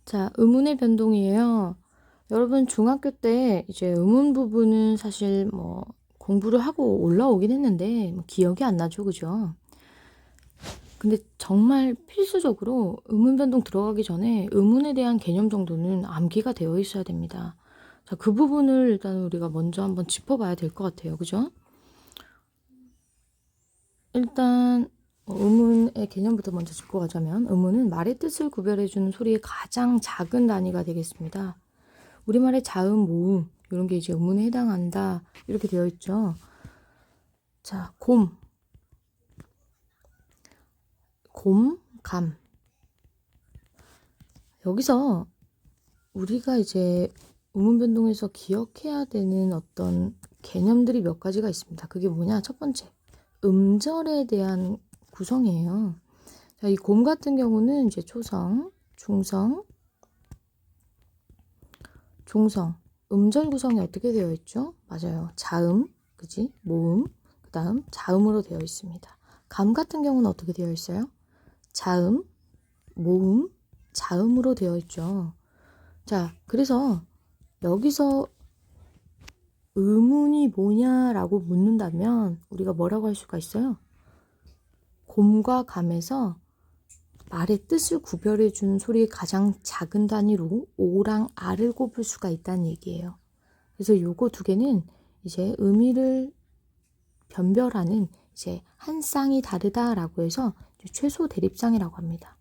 자, 의문의 변동이에요. 여러분 중학교 때 이제 의문 부분은 사실 뭐 공부를 하고 올라오긴 했는데 뭐 기억이 안 나죠, 그죠? 근데 정말 필수적으로 의문 변동 들어가기 전에 의문에 대한 개념 정도는 암기가 되어 있어야 됩니다. 자, 그 부분을 일단 우리가 먼저 한번 짚어봐야 될 것 같아요, 그죠? 일단 의문의 개념부터 먼저 짚고 가자면 의문은 말의 뜻을 구별해주는 소리의 가장 작은 단위가 되겠습니다. 우리말의 자음, 모음 이런 게 이제 의문에 해당한다 이렇게 되어 있죠. 자, 감. 여기서 우리가 이제 의문 변동에서 기억해야 되는 어떤 개념들이 몇 가지가 있습니다. 그게 뭐냐? 첫 번째, 음절에 대한 구성이에요. 자, 이 곰 같은 경우는 이제 초성, 중성, 종성, 음절 구성이 어떻게 되어 있죠? 맞아요. 자음, 그지? 모음, 그 다음 자음으로 되어 있습니다. 감 같은 경우는 어떻게 되어 있어요? 자음, 모음, 자음으로 되어 있죠. 자, 그래서 여기서 의문이 뭐냐라고 묻는다면 우리가 뭐라고 할 수가 있어요? 곰과 감에서 말의 뜻을 구별해주는 소리의 가장 작은 단위로 오랑 아를 꼽을 수가 있다는 얘기예요. 그래서 요거 두 개는 이제 의미를 변별하는 이제 한 쌍이 다르다라고 해서 최소 대립쌍이라고 합니다.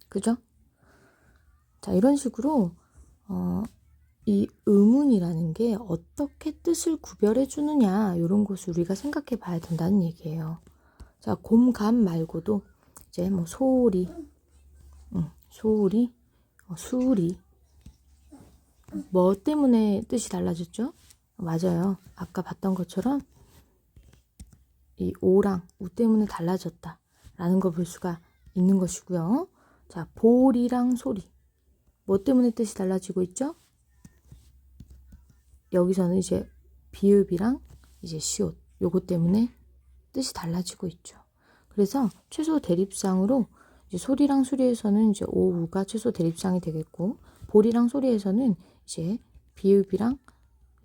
그죠? 자, 이런 식으로 이 의문이라는 게 어떻게 뜻을 구별해 주느냐 이런 것을 우리가 생각해 봐야 된다는 얘기예요. 자, 곰감 말고도 이제 뭐 소리, 소리, 수리 뭐 때문에 뜻이 달라졌죠? 맞아요. 아까 봤던 것처럼 이 오랑 우 때문에 달라졌다 라는 걸 볼 수가 있는 것이고요. 자, 볼이랑 소리 뭐 때문에 뜻이 달라지고 있죠? 여기서는 이제 비읍이랑 이제 시옷 요거 때문에 뜻이 달라지고 있죠. 그래서 최소 대립상으로 이제 소리랑 수리에서는 이제 오우가 최소 대립상이 되겠고 볼이랑 소리에서는 이제 비읍이랑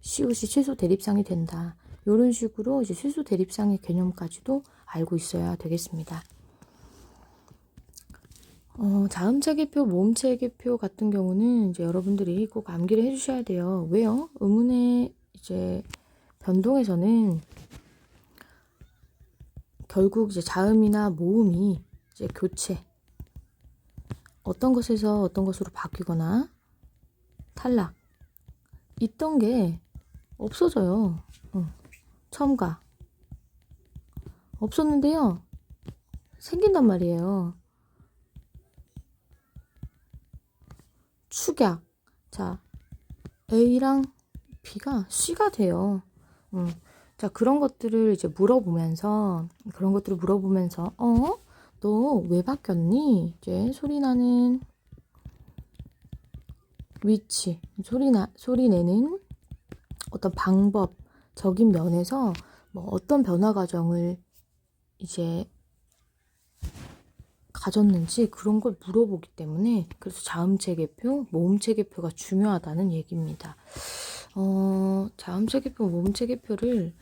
시옷이 최소 대립상이 된다. 이런 식으로 이제 최소 대립상의 개념까지도 알고 있어야 되겠습니다. 자음체계표, 모음체계표 같은 경우는 이제 여러분들이 꼭 암기를 해주셔야 돼요. 왜요? 의문의 이제 변동에서는 결국 이제 자음이나 모음이 이제 교체, 어떤 것에서 어떤 것으로 바뀌거나 탈락, 있던 게 없어져요. 첨가. 없었는데요. 생긴단 말이에요. 축약. 자, A랑 B가 C가 돼요. 자, 그런 것들을 이제 물어보면서, 너 왜 바뀌었니? 이제 소리 나는 위치, 소리 내는 어떤 방법적인 면에서 뭐 어떤 변화 과정을 이제 가졌는지 그런 걸 물어보기 때문에 그래서 자음체계표, 모음체계표가 중요하다는 얘기입니다. 자음체계표, 모음체계표를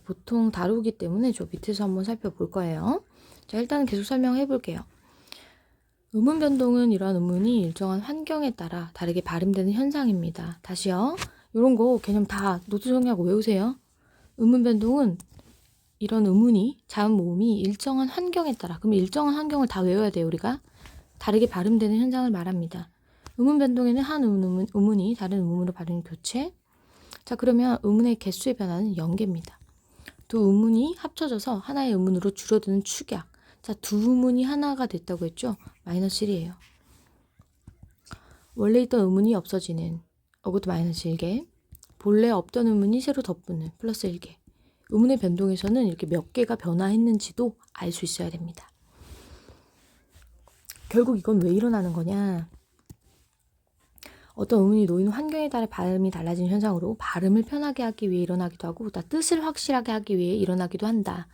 보통 다루기 때문에 저 밑에서 한번 살펴볼 거예요. 자, 일단은 계속 설명해 볼게요. 의문 변동은 이러한 의문이 일정한 환경에 따라 다르게 발음되는 현상입니다. 다시요. 이런 거 개념 다 노트 정리하고 외우세요. 의문 변동은 이런 의문이 자음 모음이 일정한 환경에 따라 그럼 일정한 환경을 다 외워야 돼요. 우리가 다르게 발음되는 현상을 말합니다. 의문 변동에는 한 의문이 다른 의문으로 발음 교체. 자, 그러면 의문의 개수의 변화는 0개입니다. 두 의문이 합쳐져서 하나의 의문으로 줄어드는 축약. 자, 두 의문이 하나가 됐다고 했죠? 마이너스 1이에요. 원래 있던 의문이 없어지는 그것도 마이너스 1개. 본래 없던 의문이 새로 덧붙는 플러스 1개. 의문의 변동에서는 이렇게 몇 개가 변화했는지도 알 수 있어야 됩니다. 결국 이건 왜 일어나는 거냐? 어떤 의문이 놓이는 환경에 따라 발음이 달라지는 현상으로 발음을 편하게 하기 위해 일어나기도 하고 뜻을 확실하게 하기 위해 일어나기도 한다.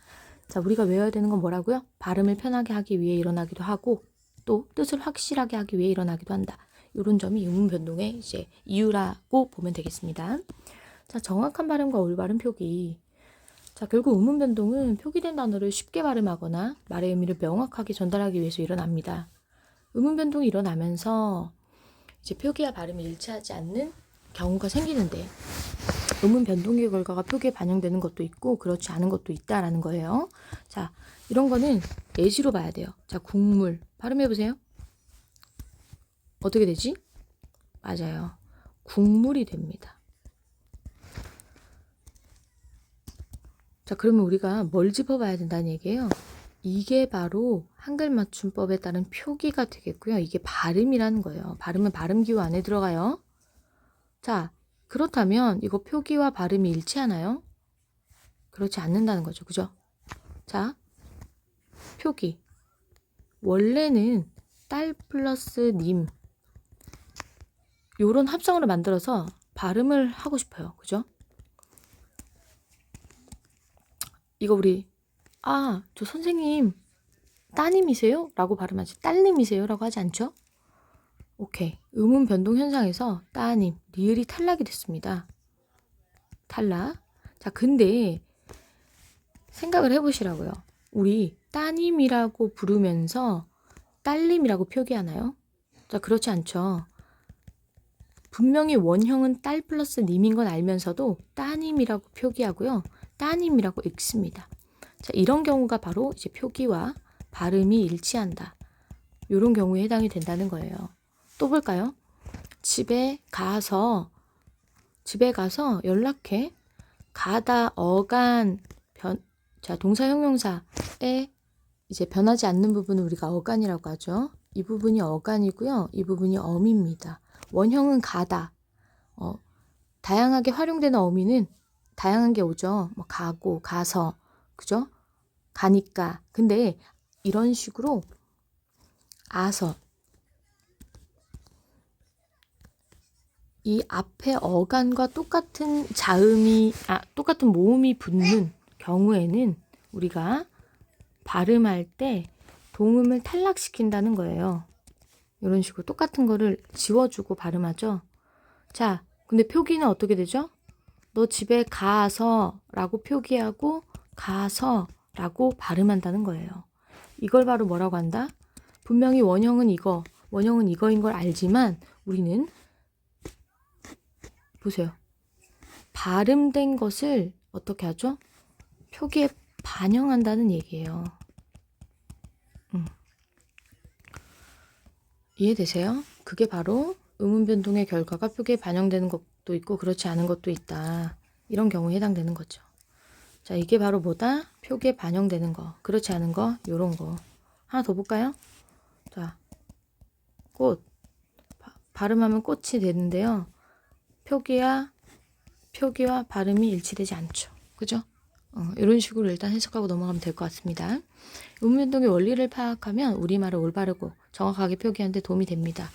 자, 우리가 외워야 되는 건 뭐라고요? 발음을 편하게 하기 위해 일어나기도 하고 또 뜻을 확실하게 하기 위해 일어나기도 한다. 이런 점이 음운 변동의 이제 이유라고 보면 되겠습니다. 자, 정확한 발음과 올바른 표기. 자, 결국 음운 변동은 표기된 단어를 쉽게 발음하거나 말의 의미를 명확하게 전달하기 위해서 일어납니다. 음운 변동이 일어나면서 이제 표기와 발음이 일치하지 않는 경우가 생기는데 음운 변동의 결과가 표기에 반영되는 것도 있고 그렇지 않은 것도 있다라는 거예요. 자, 이런 거는 예시로 봐야 돼요. 자, 국물 발음해보세요. 어떻게 되지? 맞아요. 국물이 됩니다. 자, 그러면 우리가 뭘 짚어봐야 된다는 얘기예요. 이게 바로 한글 맞춤법에 따른 표기가 되겠고요. 이게 발음이라는 거예요. 발음은 발음기호 안에 들어가요. 자, 그렇다면 이거 표기와 발음이 일치하나요? 그렇지 않는다는 거죠. 그죠? 자, 표기. 원래는 딸 플러스 님 요런 합성어를 만들어서 발음을 하고 싶어요. 그죠? 이거 우리 저 선생님 따님이세요? 라고 발음하지 딸님이세요? 라고 하지 않죠? 오케이. 음운 변동 현상에서 따님, 리을이 탈락이 됐습니다. 탈락. 자, 근데 생각을 해보시라고요. 우리 따님이라고 부르면서 딸님이라고 표기하나요? 자, 그렇지 않죠. 분명히 원형은 딸 플러스 님인 건 알면서도 따님이라고 표기하고요. 따님이라고 읽습니다. 자, 이런 경우가 바로 이제 표기와 발음이 일치한다. 이런 경우에 해당이 된다는 거예요. 또 볼까요? 집에 가서 연락해. 가다 어간 자, 동사 형용사에 이제 변하지 않는 부분을 우리가 어간이라고 하죠. 이 부분이 어간이고요. 이 부분이 어미입니다. 원형은 가다. 다양하게 활용되는 어미는 다양한 게 오죠. 뭐 가고, 가서, 그죠? 가니까. 근데 이런 식으로 아서 이 앞에 어간과 똑같은 똑같은 모음이 붙는 경우에는 우리가 발음할 때 동음을 탈락시킨다는 거예요. 이런 식으로 똑같은 거를 지워주고 발음하죠. 자, 근데 표기는 어떻게 되죠? 너 집에 가서 라고 표기하고 가서 라고 발음한다는 거예요. 이걸 바로 뭐라고 한다? 분명히 원형은 이거인 걸 알지만 우리는 보세요. 발음된 것을 어떻게 하죠? 표기에 반영한다는 얘기예요. 이해되세요? 그게 바로 음운 변동의 결과가 표기에 반영되는 것도 있고 그렇지 않은 것도 있다. 이런 경우에 해당되는 거죠. 자, 이게 바로 뭐다? 표기에 반영되는 거, 그렇지 않은 거, 요런 거. 하나 더 볼까요? 자, 꽃. 발음하면 꽃이 되는데요. 표기와 발음이 일치되지 않죠. 그죠? 이런 식으로 일단 해석하고 넘어가면 될 것 같습니다. 음운 변동의 원리를 파악하면 우리말을 올바르고 정확하게 표기하는 데 도움이 됩니다.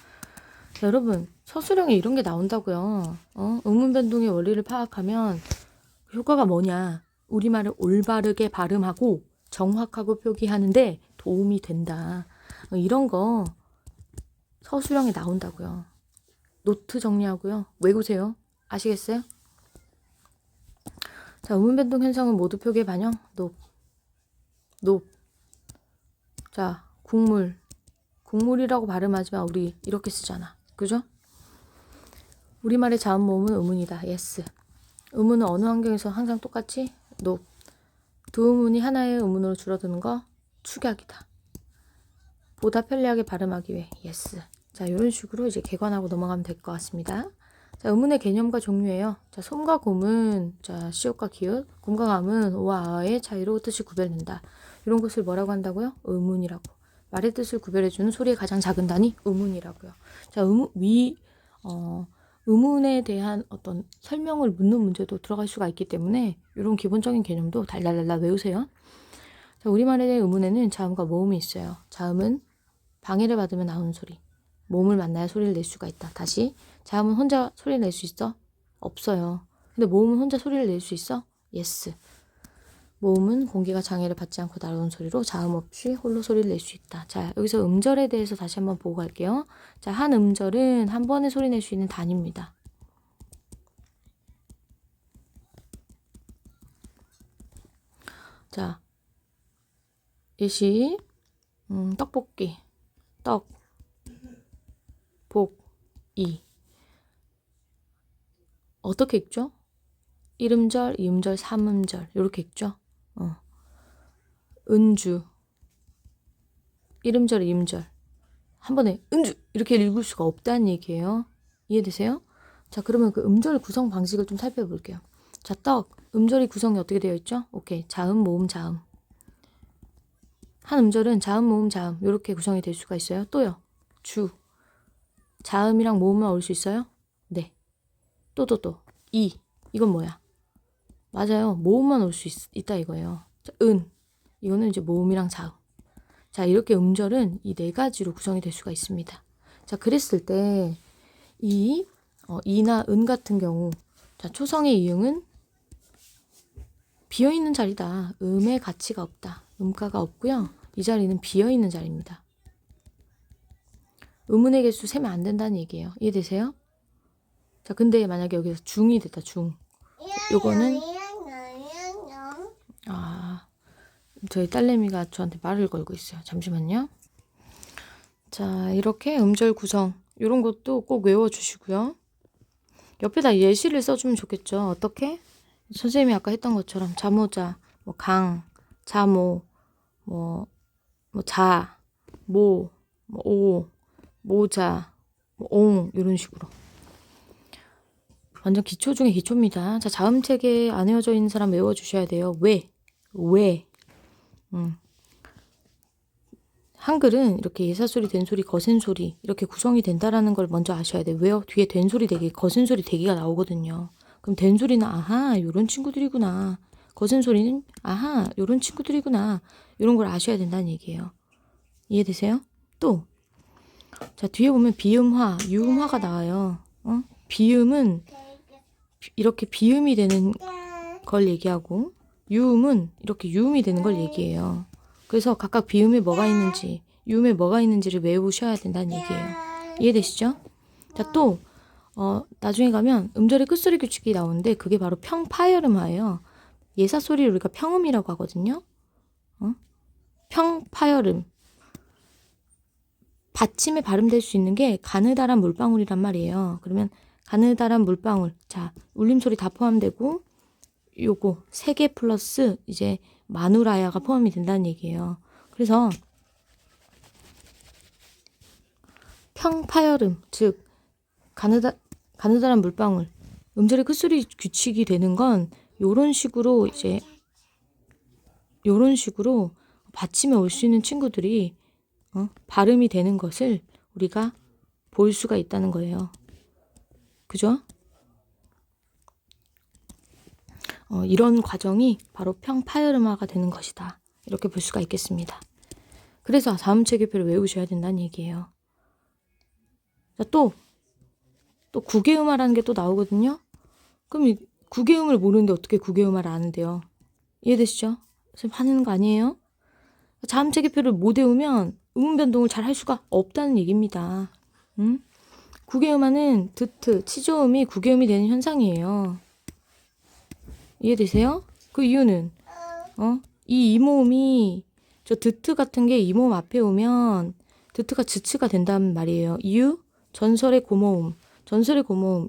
자, 여러분, 서술형에 이런 게 나온다고요. 음운 변동의 원리를 파악하면 효과가 뭐냐? 우리말을 올바르게 발음하고 정확하고 표기하는데 도움이 된다. 이런 거 서술형에 나온다고요. 노트 정리하고요. 외우세요. 아시겠어요? 자, 음운 변동 현상은 모두 표기에 반영. 자, 국물이라고 발음하지만 우리 이렇게 쓰잖아. 그죠? 우리말의 자음 모음은 음운이다. yes. 음운은 어느 환경에서 항상 똑같이 두 음운이 하나의 음운으로 줄어드는 거 축약이다. 보다 편리하게 발음하기 위해 yes. 자, 이런 식으로 이제 개관하고 넘어가면 될 것 같습니다. 자, 음운의 개념과 종류예요. 자, 솜과 곰은 자, 시옷과 기옷, 곰과 감은 오와 아의 차이로 뜻이 구별된다. 이런 것을 뭐라고 한다고요? 음운이라고. 말의 뜻을 구별해주는 소리의 가장 작은 단위 음운이라고요. 자, 음운에 대한 어떤 설명을 묻는 문제도 들어갈 수가 있기 때문에 이런 기본적인 개념도 달달달달 외우세요. 자, 우리말의 음운에는 자음과 모음이 있어요. 자음은 방해를 받으면 나오는 소리. 모음을 만나야 소리를 낼 수가 있다. 다시. 자음은 혼자 소리를 낼 수 있어? 없어요. 근데 모음은 혼자 소리를 낼 수 있어? yes. 모음은 공기가 장애를 받지 않고 날아오는 소리로 자음 없이 홀로 소리를 낼 수 있다. 자, 여기서 음절에 대해서 다시 한번 보고 갈게요. 자, 한 음절은 한 번에 소리 낼 수 있는 단위입니다. 자, 예시, 떡볶이, 떡, 복, 이. 어떻게 읽죠? 1음절, 2음절, 3음절 이렇게 읽죠? 은주, 1음절, 2음절 한 번에 은주 이렇게 읽을 수가 없다는 얘기예요. 이해되세요? 자, 그러면 그 음절 구성 방식을 좀 살펴볼게요. 자, 떡, 음절이 구성이 어떻게 되어 있죠? 오케이, 자음, 모음, 자음. 한 음절은 자음, 모음, 자음 이렇게 구성이 될 수가 있어요. 또요, 주, 자음이랑 모음만 올 수 있어요? 네. 또, 이, 이건 뭐야? 맞아요, 모음만 올 수 있다 이거예요. 자, 은, 이거는 이제 모음이랑 자음. 자, 이렇게 음절은 이 네 가지로 구성이 될 수가 있습니다. 자, 그랬을 때 이나 은 같은 경우, 자, 초성의 이응은 비어있는 자리다. 음의 가치가 없다. 음가가 없고요. 이 자리는 비어있는 자리입니다. 음운의 개수 세면 안 된다는 얘기예요. 이해되세요? 자, 근데 만약에 여기서 중이 됐다. 중. 요거는 저희 딸내미가 저한테 말을 걸고 있어요. 잠시만요. 자, 이렇게 음절 구성 이런 것도 꼭 외워주시고요. 옆에다 예시를 써주면 좋겠죠. 어떻게? 선생님이 아까 했던 것처럼 자모자, 뭐 강, 자모, 뭐 자, 모, 뭐 오, 모자, 뭐 옹 이런 식으로. 완전 기초 중에 기초입니다. 자, 자음책에 안 외워져 있는 사람 외워주셔야 돼요. 왜? 한글은 이렇게 예사소리, 된소리, 거센소리 이렇게 구성이 된다라는 걸 먼저 아셔야 돼요. 왜요? 뒤에 된소리 대기, 거센소리 대기가 나오거든요. 그럼 된소리는 아하 요런 친구들이구나. 거센소리는 아하 요런 친구들이구나. 이런 걸 아셔야 된다는 얘기예요. 이해되세요? 또, 자, 뒤에 보면 비음화, 유음화가 나와요. 비음은 이렇게 비음이 되는 걸 얘기하고, 유음은 이렇게 유음이 되는 걸 얘기해요. 그래서 각각 비음에 뭐가 있는지, 유음에 뭐가 있는지를 외우셔야 된다는 얘기예요. 이해되시죠? 자, 또 나중에 가면 음절의 끝소리 규칙이 나오는데 그게 바로 평파열음화예요. 예사소리를 우리가 평음이라고 하거든요. 평파열음. 받침에 발음될 수 있는 게 가느다란 물방울이란 말이에요. 그러면 가느다란 물방울. 자, 울림소리 다 포함되고 요거 3개 플러스 이제 마누라야가 포함이 된다는 얘기예요. 그래서 평파열음, 즉 가느다란 물방울, 음절의 끝소리 규칙이 되는 건 요런 식으로 받침에 올 수 있는 친구들이 발음이 되는 것을 우리가 볼 수가 있다는 거예요. 그죠? 이런 과정이 바로 평파열음화가 되는 것이다. 이렇게 볼 수가 있겠습니다. 그래서 자음체계표를 외우셔야 된다는 얘기예요. 자, 또 구개음화라는 게 또 나오거든요. 그럼 이 구개음을 모르는데 어떻게 구개음화를 아는데요? 이해되시죠? 선생님 화내는 거 아니에요? 자음체계표를 못 외우면 음운변동을 잘 할 수가 없다는 얘기입니다. 구개음화는 드트, 치조음이 구개음이 되는 현상이에요. 이해되세요? 그 이유는 이 이모음이 저 드트 같은 게 이모음 앞에 오면 드트가 지츠가 된단 말이에요. 이유? 전설의 고모음.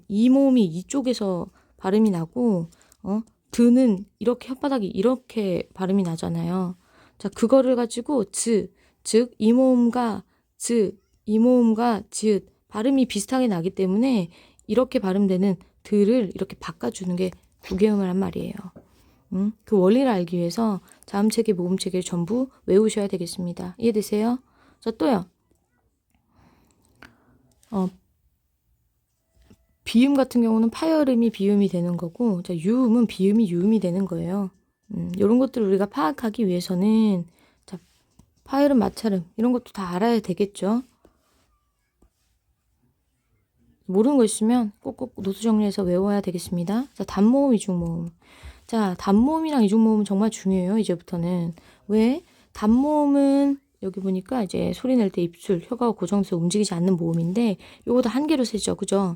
이모음이 이쪽에서 발음이 나고 드는 이렇게 혓바닥이 이렇게 발음이 나잖아요. 자, 그거를 가지고 즉 이모음과 이모음과 지읒 발음이 비슷하게 나기 때문에 이렇게 발음되는 드를 이렇게 바꿔주는 게 구개음을 한 말이에요. 그 원리를 알기 위해서 자음체계, 모음체계를 전부 외우셔야 되겠습니다. 이해되세요? 자, 또요. 비음 같은 경우는 파열음이 비음이 되는 거고, 자, 유음은 비음이 유음이 되는 거예요. 이런 것들을 우리가 파악하기 위해서는 자, 파열음, 마찰음 이런 것도 다 알아야 되겠죠. 모르는 거 있으면 꼭꼭 노트 정리해서 외워야 되겠습니다. 자, 단모음, 이중모음. 자, 단모음이랑 이중모음은 정말 중요해요. 이제부터는. 왜? 단모음은 여기 보니까 이제 소리 낼 때 입술, 혀가 고정돼서 움직이지 않는 모음인데 요거도 한 개로 세죠. 그죠?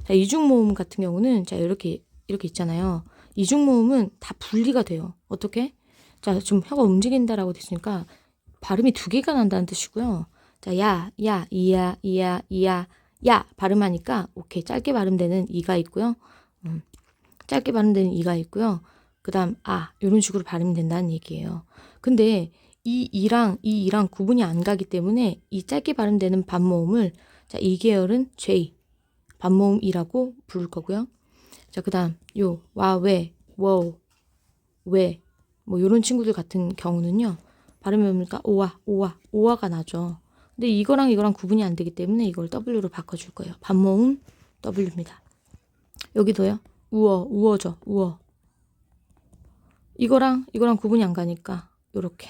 자, 이중모음 같은 경우는 자, 이렇게 있잖아요. 이중모음은 다 분리가 돼요. 어떻게? 자, 지금 혀가 움직인다라고 됐으니까 발음이 두 개가 난다는 뜻이고요. 자, 야, 야, 이야, 이야, 이야, 야 발음하니까 오케이. 짧게 발음되는 이가 있고요. 짧게 발음되는 이가 있고요. 그 다음 이런 식으로 발음이 된다는 얘기예요. 근데 이 이랑 구분이 안 가기 때문에 이 짧게 발음되는 반모음을 자, 이 계열은 J 반모음이라고 부를 거고요. 자, 그 다음 요 와, 왜, 워, 왜 뭐 요런 친구들 같은 경우는요. 발음해 보니까 오와가 나죠. 근데 이거랑 구분이 안 되기 때문에 이걸 W로 바꿔줄 거예요. 반모음 W입니다. 여기도요. 우어죠. 우어. 이거랑 구분이 안 가니까 요렇게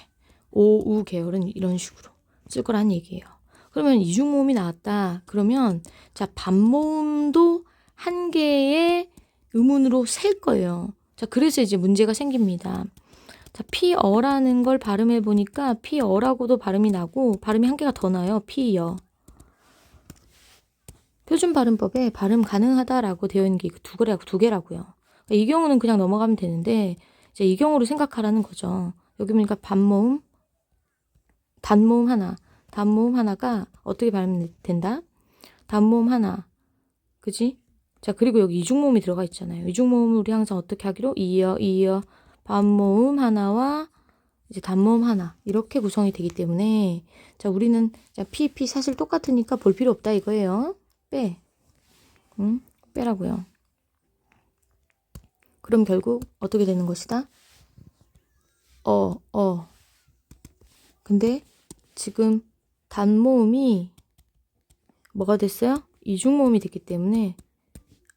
오우 계열은 이런 식으로 쓸 거란 얘기예요. 그러면 이중모음이 나왔다. 그러면 자, 반모음도 한 개의 음운으로 셀 거예요. 자, 그래서 이제 문제가 생깁니다. 자, 피어라는 걸 발음해 보니까 피어라고도 발음이 나고 발음이 한 개가 더 나요. 피여. 표준 발음법에 발음 가능하다라고 되어 있는 게 두 개라고요. 그러니까 이 경우는 그냥 넘어가면 되는데 이제 이 경우로 생각하라는 거죠. 여기 보니까 반모음, 단모음 하나, 단모음 하나가 어떻게 발음된다? 단모음 하나, 그지? 자, 그리고 여기 이중모음이 들어가 있잖아요. 이중모음을 우리 항상 어떻게 하기로? 이어, 반모음 하나와 이제 단모음 하나 이렇게 구성이 되기 때문에 자, 우리는 자, P 사실 똑같으니까 볼 필요 없다 이거예요. 빼. 빼라고요. 그럼 결국 어떻게 되는 것이다? 근데 지금 단모음이 뭐가 됐어요? 이중모음이 됐기 때문에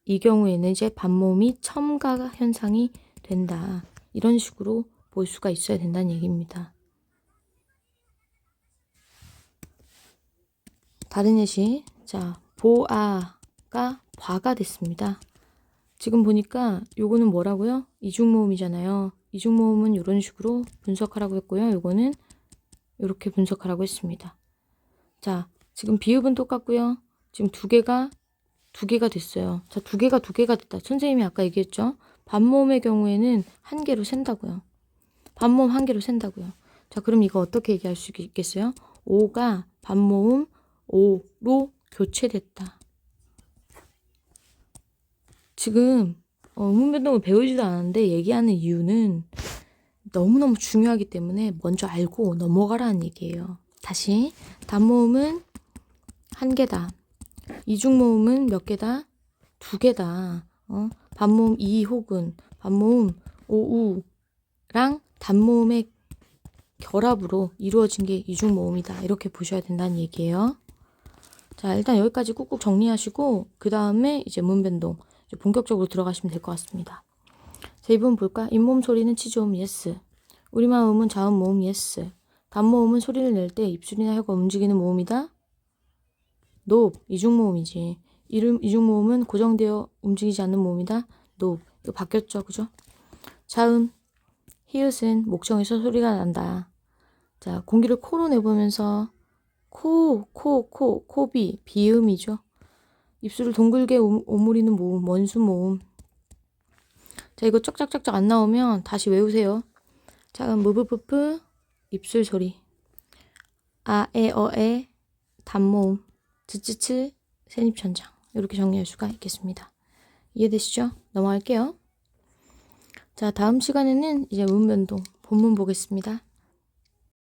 이 경우에는 이제 반모음이 첨가 현상이 된다. 이런 식으로 볼 수가 있어야 된다는 얘기입니다. 다른 예시. 자, 보아가 과가 됐습니다. 지금 보니까 요거는 뭐라고요? 이중모음이잖아요. 이중모음은 이런 식으로 분석하라고 했고요. 요거는 이렇게 분석하라고 했습니다. 자, 지금 비읍은 똑같고요. 지금 두 개가 됐어요. 자, 두 개가 됐다. 선생님이 아까 얘기했죠? 반모음의 경우에는 한 개로 센다고요. 반모음 한 개로 센다고요. 자, 그럼 이거 어떻게 얘기할 수 있겠어요? 오가 반모음 오로 교체됐다. 지금 음운변동을 배우지도 않았는데 얘기하는 이유는 너무너무 중요하기 때문에 먼저 알고 넘어가라는 얘기예요. 다시 단모음은 한 개다. 이중모음은 몇 개다? 두 개다. 반모음 이 혹은 반모음 오우랑 단모음의 결합으로 이루어진 게 이중모음이다. 이렇게 보셔야 된다는 얘기예요. 자, 일단 여기까지 꾹꾹 정리하시고 그 다음에 이제 문변동 이제 본격적으로 들어가시면 될 것 같습니다. 자, 이 부분 볼까? 잇모음 소리는 치조음 예스. 우리말음은 자음모음 예스. 단모음은 소리를 낼 때 입술이나 혀가 움직이는 모음이다. 노. 이중모음이지. 이중모음은 고정되어 움직이지 않는 모음이다. 노. 이거 바뀌었죠, 그죠? 자음. 히읗은 목청에서 소리가 난다. 자, 공기를 코로 내보면서 코비, 비음이죠. 입술을 동글게 오므리는 모음, 원수 모음. 자, 이거 쩍쩍쩍쩍 안 나오면 다시 외우세요. 자, 무브프프, 입술 소리. 아에어에, 단모음. 츠츠츠, 새잎천장. 이렇게 정리할 수가 있겠습니다. 이해되시죠? 넘어갈게요. 자, 다음 시간에는 이제 문변동, 본문 보겠습니다.